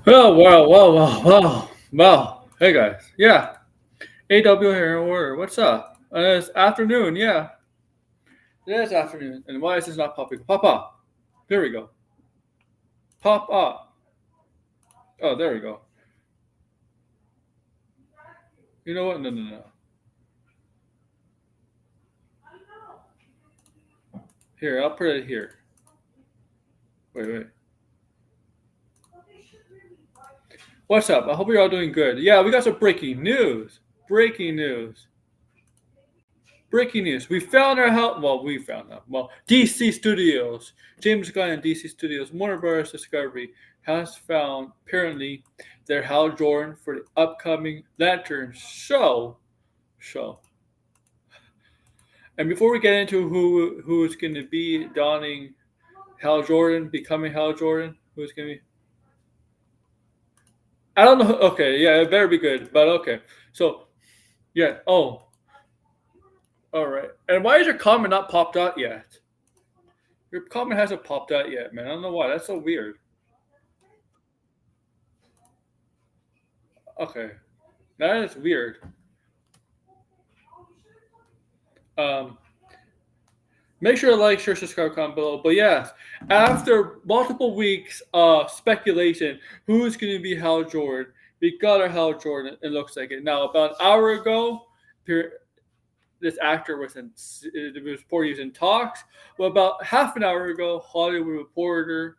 Well, well, well, well, well, well. Hey guys, yeah, AW here in order. What's up? It's afternoon. Yeah, it is afternoon. And why is this not popping? Pop up. There we go. Pop up. Oh, there we go. You know what? No, no, no. Here, I'll put it here. Wait, wait. What's up? I hope you're all doing good. Yeah, we got some breaking news. Breaking news. Breaking news. We found our house. Well, we found out. Well, DC Studios. James Gunn and DC Studios. Warner Bros. Discovery has found, apparently, their Hal Jordan for the upcoming Lantern show. And before we get into who is going to be donning Hal Jordan, becoming Hal Jordan, who's going to be. I don't know. Okay, yeah, it better be good. But okay. So, yeah. Oh, all right. And why is your comment not popped out yet? Your comment hasn't popped out yet, man. I don't know why. That's so weird. Okay. That is weird. Um, Make sure to like, share, subscribe, comment below. But yes, after multiple weeks of speculation, who's going to be Hal Jordan? We got our Hal Jordan. It looks like it now. About an hour ago, this actor was it was reported he was in talks. Well, about half an hour ago, Hollywood Reporter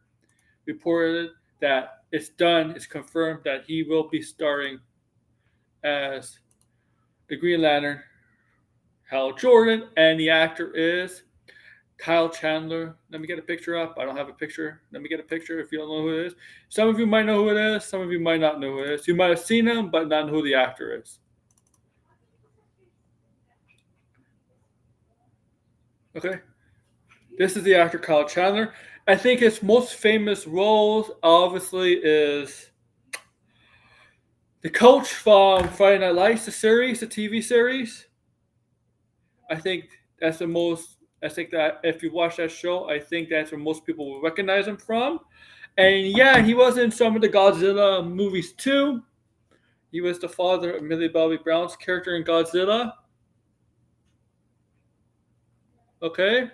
reported that it's done. It's confirmed that he will be starring as the Green Lantern, Hal Jordan, and the actor is Kyle Chandler. Let me get a picture up. I don't have a picture. Let me get a picture if you don't know who it is. Some of you might know who it is. Some of you might not know who it is. You might have seen him, but not know who the actor is. Okay. This is the actor Kyle Chandler. I think his most famous roles, obviously, is the coach from Friday Night Lights, the TV series. I think that's the most. I think that if you watch that show, I think that's where most people will recognize him from. And yeah, he was in some of the Godzilla movies too. He was the father of Millie Bobby Brown's character in Godzilla. Okay,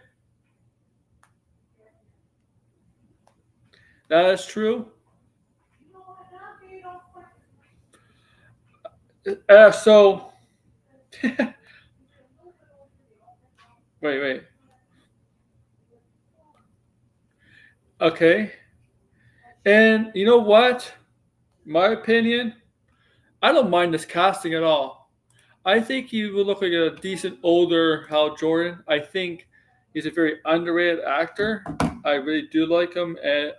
that is true. So, wait. Okay, and you know what? My opinion, I don't mind this casting at all. I think he would look like a decent older Hal Jordan. I think he's a very underrated actor. I really do like him, and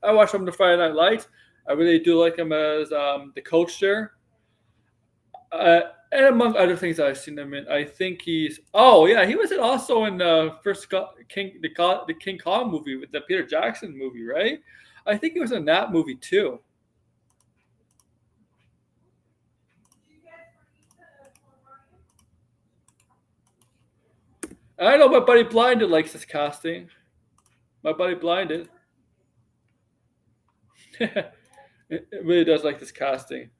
I watched him in the Friday Night Lights. I really do like him as the coach there. And among other things I've seen him in, I think he's. Oh yeah, he was also in the first the King Kong movie with the Peter Jackson movie, right? I think he was in that movie too. I know my buddy Blinded likes this casting. My buddy Blinded, it really does like this casting.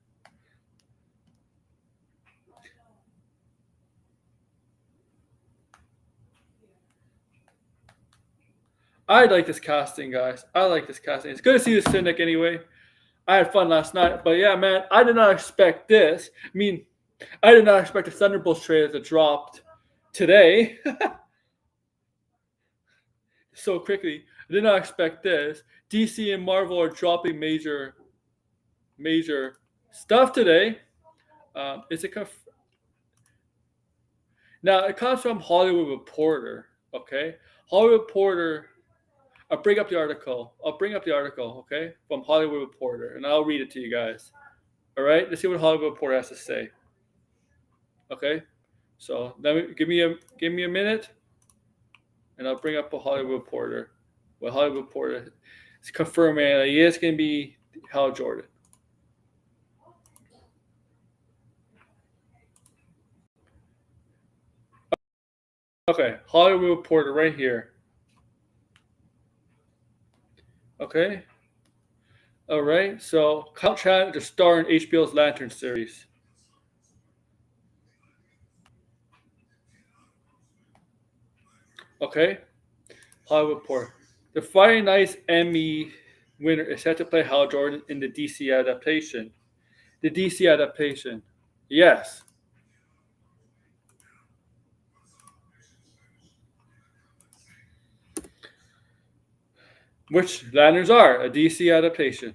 I like this casting, guys. I like this casting. It's good to see the Cynic anyway. I had fun last night, but yeah, man, I did not expect this. I mean, I did not expect the Thunderbolts trailer to drop today so quickly. I did not expect this. DC and Marvel are dropping major stuff today. It's a now it comes from Hollywood Reporter. Okay, Hollywood Reporter. I'll bring up the article. I'll bring up the article. Okay, from Hollywood Reporter, and I'll read it to you guys. All right, let's see what Hollywood Reporter has to say. Okay, so give me a minute, and I'll bring up a Hollywood Reporter. Well, Hollywood Reporter is confirming that he is going to be Hal Jordan. Okay, Hollywood Reporter right here. Okay, all right. So Kyle Chandler to star in HBO's Lantern series. Okay, Hollywood Reporter. The Friday Night's Emmy winner is set to play Hal Jordan in the DC adaptation. The DC adaptation. Yes. Which Lanterns are a DC adaptation.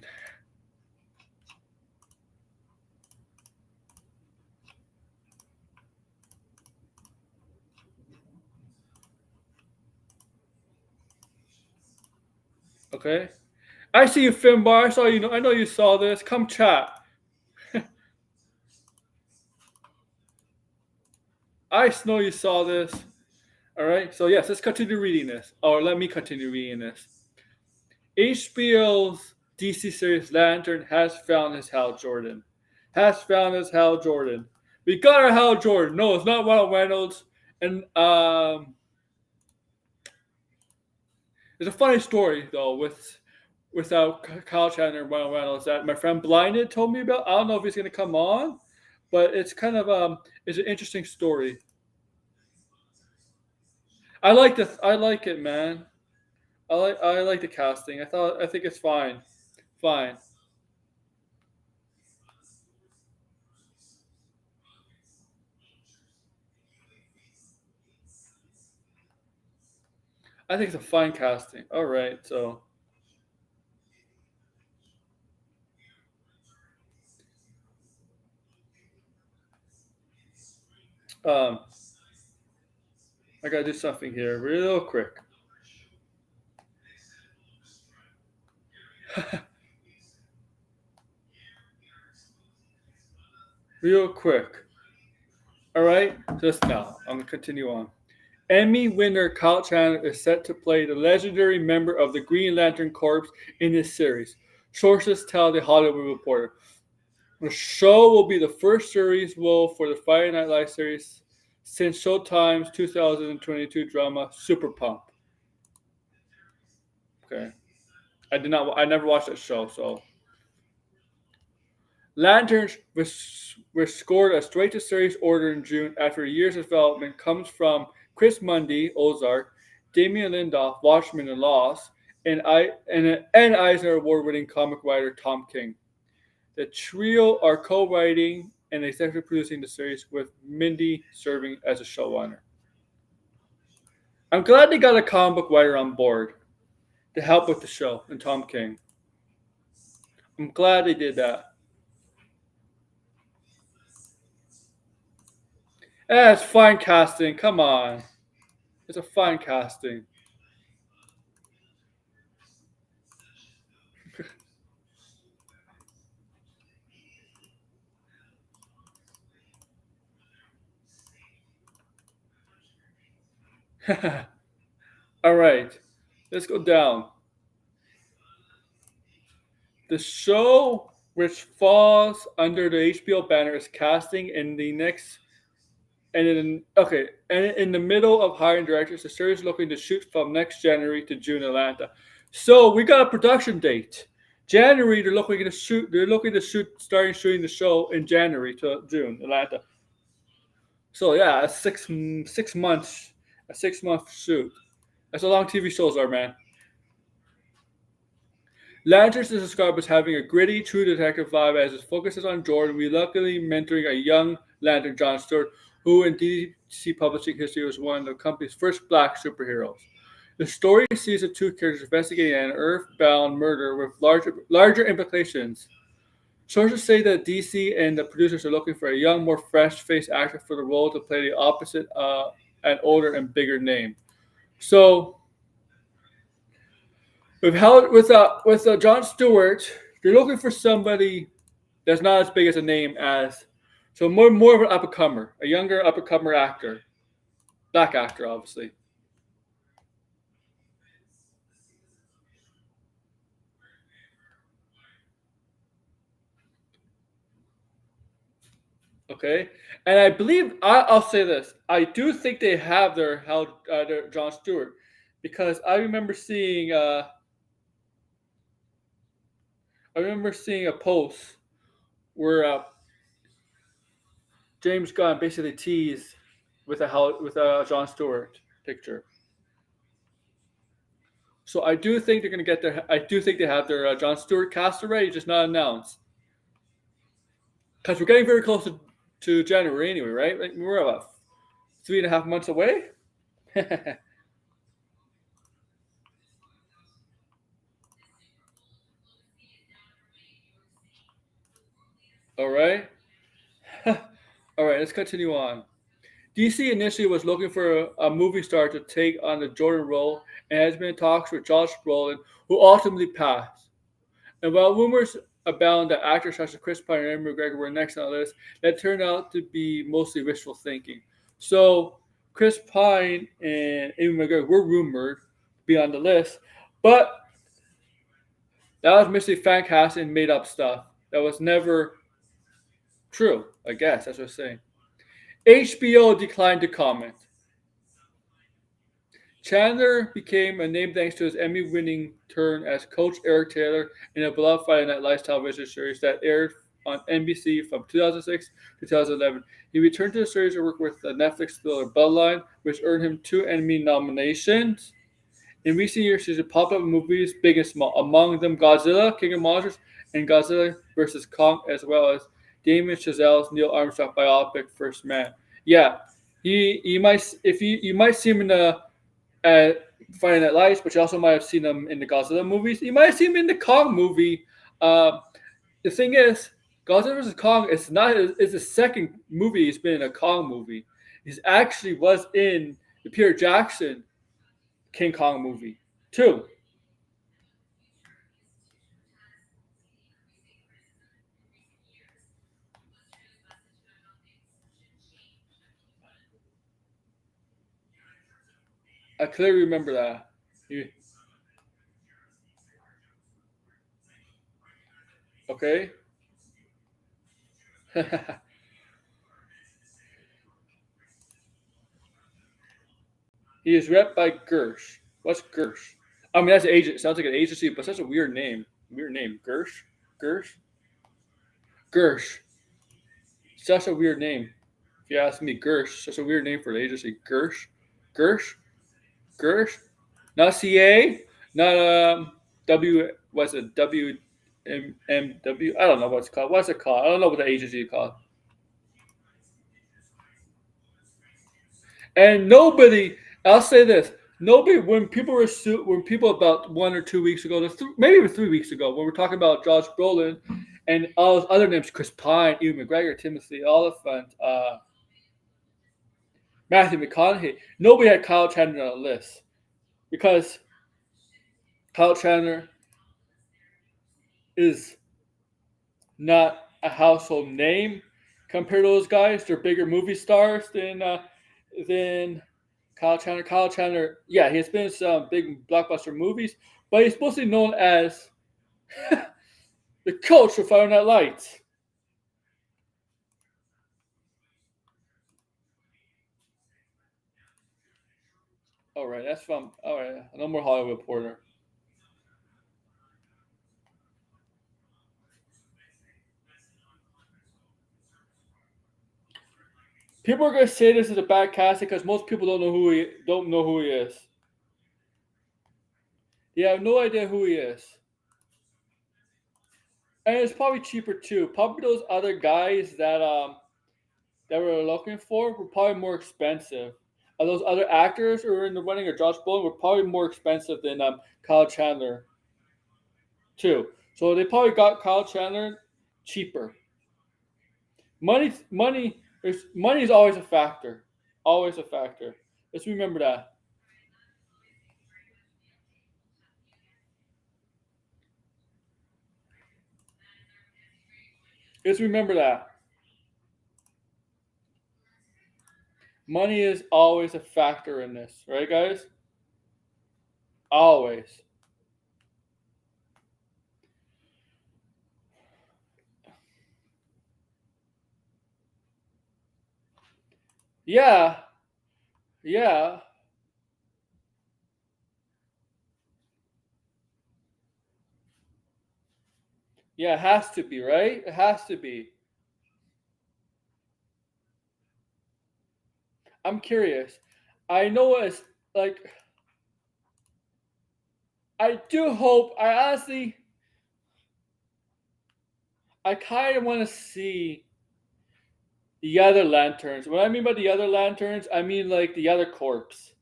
Okay. I see you, Finbar. I saw you. I know you saw this. Come chat. I know you saw this. All right. So yes, let's continue reading this. Or let me continue reading this. HBO's DC series Lantern has found his Hal Jordan. Has found his Hal Jordan. We got our Hal Jordan. No, it's not Ronald Reynolds. And there's a funny story though without Kyle Chandler and Ronald Reynolds that my friend Blinded told me about. I don't know if he's going to come on, but it's kind of it's an interesting story. I like it, man. I like the casting. I think it's fine. Fine. I think it's a fine casting. All right. So um I got to do something here real quick. Real quick. All right. Just now. I'm going to continue on. Emmy winner Kyle Chandler is set to play the legendary member of the Green Lantern Corps in this series. Sources tell the Hollywood Reporter. The show will be the first series role for the Friday Night Live series since Showtime's 2022 drama Super Pump. Okay, I never watched that show. So, Lanterns was scored a straight to series order in June after years of development comes from Chris Mundy, Ozark, Damian Lindoff, Watchmen and Lost, and Eisner Award-winning comic writer Tom King. The trio are co-writing and executive producing the series, with Mindy serving as a showrunner. I'm glad they got a comic book writer on board to help with the show, and Tom King. I'm glad they did that. It's fine casting. Come on, it's a fine casting. All right, let's go down. The show, which falls under the HBO banner, is casting in the next. And in the middle of hiring directors, the series is looking to shoot from next January to June in Atlanta. So we got a production date. January, they're looking to shoot. They're looking to shoot, starting shooting the show in January to June, Atlanta. So yeah, a 6 months, a 6 month shoot. That's how long TV shows are, man. Lanterns is described as having a gritty, true detective vibe as it focuses on Jordan reluctantly mentoring a young Lantern, John Stewart, who in DC publishing history was one of the company's first black superheroes. The story sees the two characters investigating an earthbound murder with larger implications. Sources say that DC and the producers are looking for a young, more fresh-faced actor for the role to play the opposite, an older and bigger name. So with John Stewart, you're looking for somebody that's not as big as a name as, so more of an up and comer, a younger up and comer actor, black actor, obviously. Okay, and I believe I'll say this: I do think they have their John Stewart, because I remember seeing a post where James Gunn basically teased with a John Stewart picture. So I do think they're going to get their. I do think they have their John Stewart cast already, just not announced. Because we're getting very close to January anyway, right? Like we're about 3.5 months away. All right. All right. Let's continue on. DC initially was looking for a movie star to take on the Jordan role, and has been in talks with Josh Brolin, who ultimately passed. And while rumors abound that actors such as Chris Pine and Ewan McGregor were next on the list, that turned out to be mostly wishful thinking. So Chris Pine and Ewan McGregor were rumored to be on the list, but that was mostly fan casting and made up stuff. That was never true, I guess. That's what I'm saying. HBO declined to comment. Chandler became a name thanks to his Emmy winning turn as Coach Eric Taylor in a beloved Friday Night Lights television series that aired on NBC from 2006 to 2011. He returned to the series to work with the Netflix thriller Bloodline, which earned him 2 Emmy nominations. In recent years, he's popped up in movies big and small, among them Godzilla, King of Monsters, and Godzilla vs. Kong, as well as Damien Chazelle's Neil Armstrong biopic First Man. Yeah, he you might if you might see him in the Friday Night Lights, but you also might have seen him in the Godzilla movies. You might have seen him in the Kong movie. Um, the thing is, Godzilla vs Kong is not is the second movie he's been in a Kong movie. He's actually was in the Peter Jackson King Kong movie too. I clearly remember that. He- okay. He is rep by Gersh. What's Gersh? I mean, that's an agent. Sounds like an agency, but such a weird name. Weird name. Gersh. Gersh. Gersh. Such a weird name. If you ask me, Gersh. Such a weird name for an agency. Gersh. Gersh. Gersh. Not CA. Not W. What's it? WMW. I don't know what it's called. What's it called? I don't know what the agency is called. And nobody, I'll say this, nobody, when people about 1 or 2 weeks ago, maybe even 3 weeks ago, when we're talking about Josh Brolin and all those other names, Chris Pine, Ewan McGregor, Timothy Oliphant, Matthew McConaughey, nobody had Kyle Chandler on the list because Kyle Chandler is not a household name compared to those guys. They're bigger movie stars than Kyle Chandler. Kyle Chandler, yeah, he's been in some big blockbuster movies, but he's mostly known as the coach for Friday Night Lights. All right, that's from. All right, no more Hollywood Reporter. People are gonna say this is a bad casting because most people don't know who he is. They have no idea who he is, and it's probably cheaper too. Probably those other guys that we're looking for were probably more expensive. Those other actors who were in the running or Josh Brolin were probably more expensive than Kyle Chandler too. So they probably got Kyle Chandler cheaper. Money is always a factor. Always a factor. Let's remember that. Just remember that money is always a factor in this, right, guys? Always. Yeah, yeah, yeah. It has to be, right? It has to be. I'm curious. I know it's like I do hope. I honestly, I kind of want to see the other lanterns. What I mean by the other lanterns, I mean like the other corpse,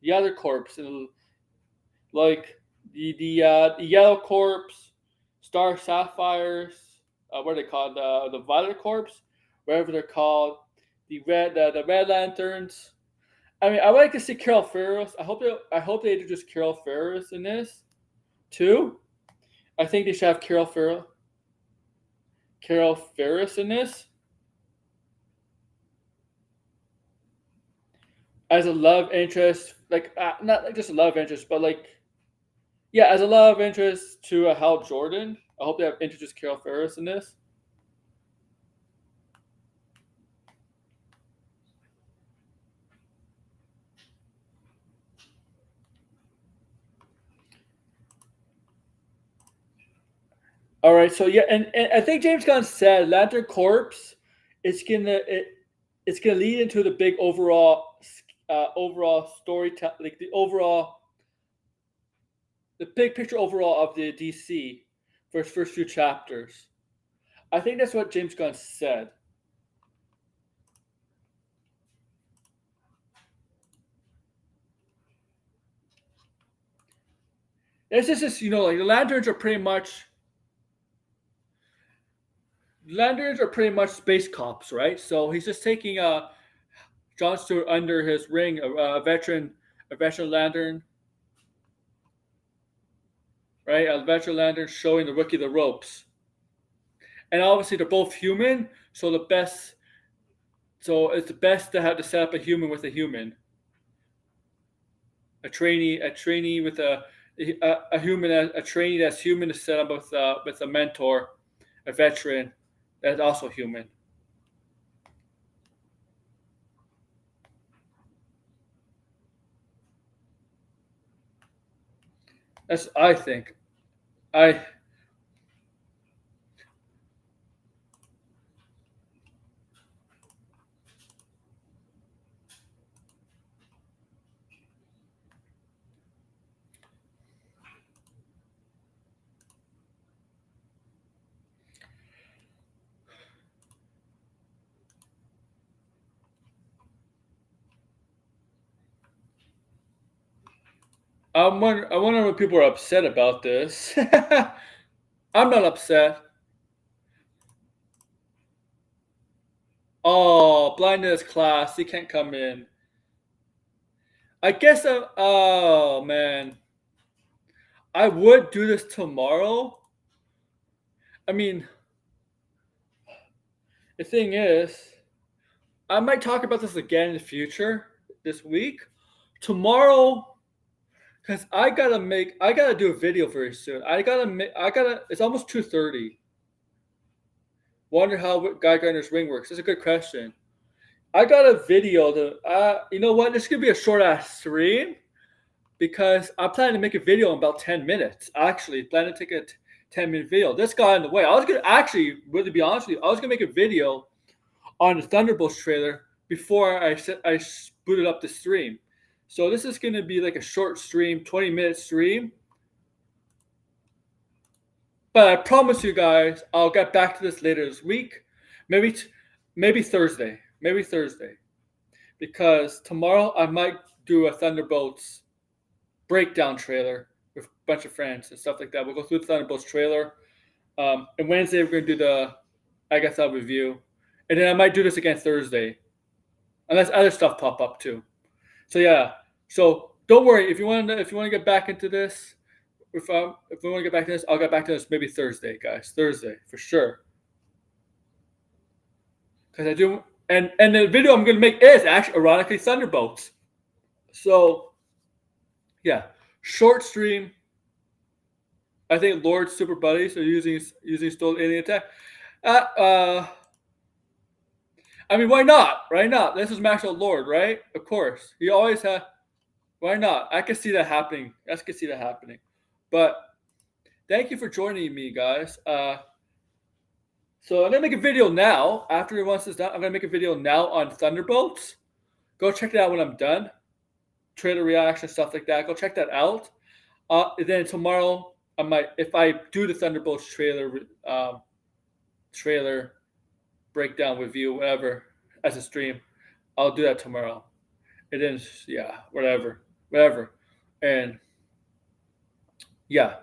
and like the yellow corpse, star sapphires. What are they called? The violet corpse, whatever they're called. The red lanterns. I mean, I would like to see Carol Ferris. I hope they introduce Carol Ferris in this too. I think they should have Carol Ferris in this as a love interest, like not like just a love interest, but like yeah, as a love interest to Hal Jordan. I hope they have introduced Carol Ferris in this. All right, so yeah, and I think James Gunn said Lantern Corps it's gonna lead into the big overall story, like the big picture overall of the DC for its first few chapters. I think that's what James Gunn said. It's just like the lanterns are pretty much space cops, right? So he's just taking John Stewart under his ring, a veteran lantern, right? A veteran lantern showing the rookie the ropes, and obviously they're both human. So it's the best to have to set up a human with a human, a trainee with a human, a trainee that's human to set up with a mentor, a veteran that's also human. That's I think. I I wonder what people are upset about this. I'm not upset. Oh, blindness class, he can't come in. I guess. Oh man, I would do this tomorrow. I mean, the thing is, I might talk about this again in the future this week. Tomorrow, because I gotta do a video very soon. It's almost 2:30. Wonder how Guy Gardner's ring works. That's a good question. I got a video you know what? This could be a short ass stream because I'm planning to make a video in about 10 minutes. Actually, planning to take a 10-minute video. This got in the way. I was going to actually, really be honest with you, I was going to make a video on the Thunderbolts trailer before I booted up the stream. So this is going to be like a short stream, 20-minute stream. But I promise you guys, I'll get back to this later this week. Maybe, maybe Thursday. Maybe Thursday. Because tomorrow I might do a Thunderbolts breakdown trailer with a bunch of friends and stuff like that. We'll go through the Thunderbolts trailer. And Wednesday we're going to do the I guess I'll review. And then I might do this again Thursday. Unless other stuff pop up too. So yeah. So don't worry if you want to get back into this. If we want to get back to this, I'll get back to this maybe Thursday, guys. Thursday for sure. because I do, and the video I'm gonna make is actually ironically Thunderbolts. So yeah, short stream. I think Lord Super Buddies are using Stolen Alien Attack. I mean, why not? Why not? This is Maxwell Lord, right? Of course, he always had. Why not? I can see that happening. I can see that happening. But thank you for joining me, guys. So I'm gonna make a video now. After once this done, I'm gonna make a video now on Thunderbolts. Go check it out when I'm done. Trailer reaction, stuff like that. Go check that out. Then tomorrow, I might, if I do the Thunderbolts trailer breakdown review, whatever, as a stream, I'll do that tomorrow. And then, yeah, whatever. And yeah,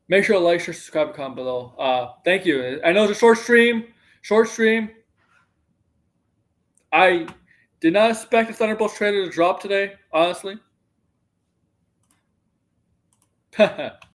make sure to like, share, subscribe, comment below. Thank you. I know it's a short stream. I did not expect the Thunderbolts trailer to drop today, honestly.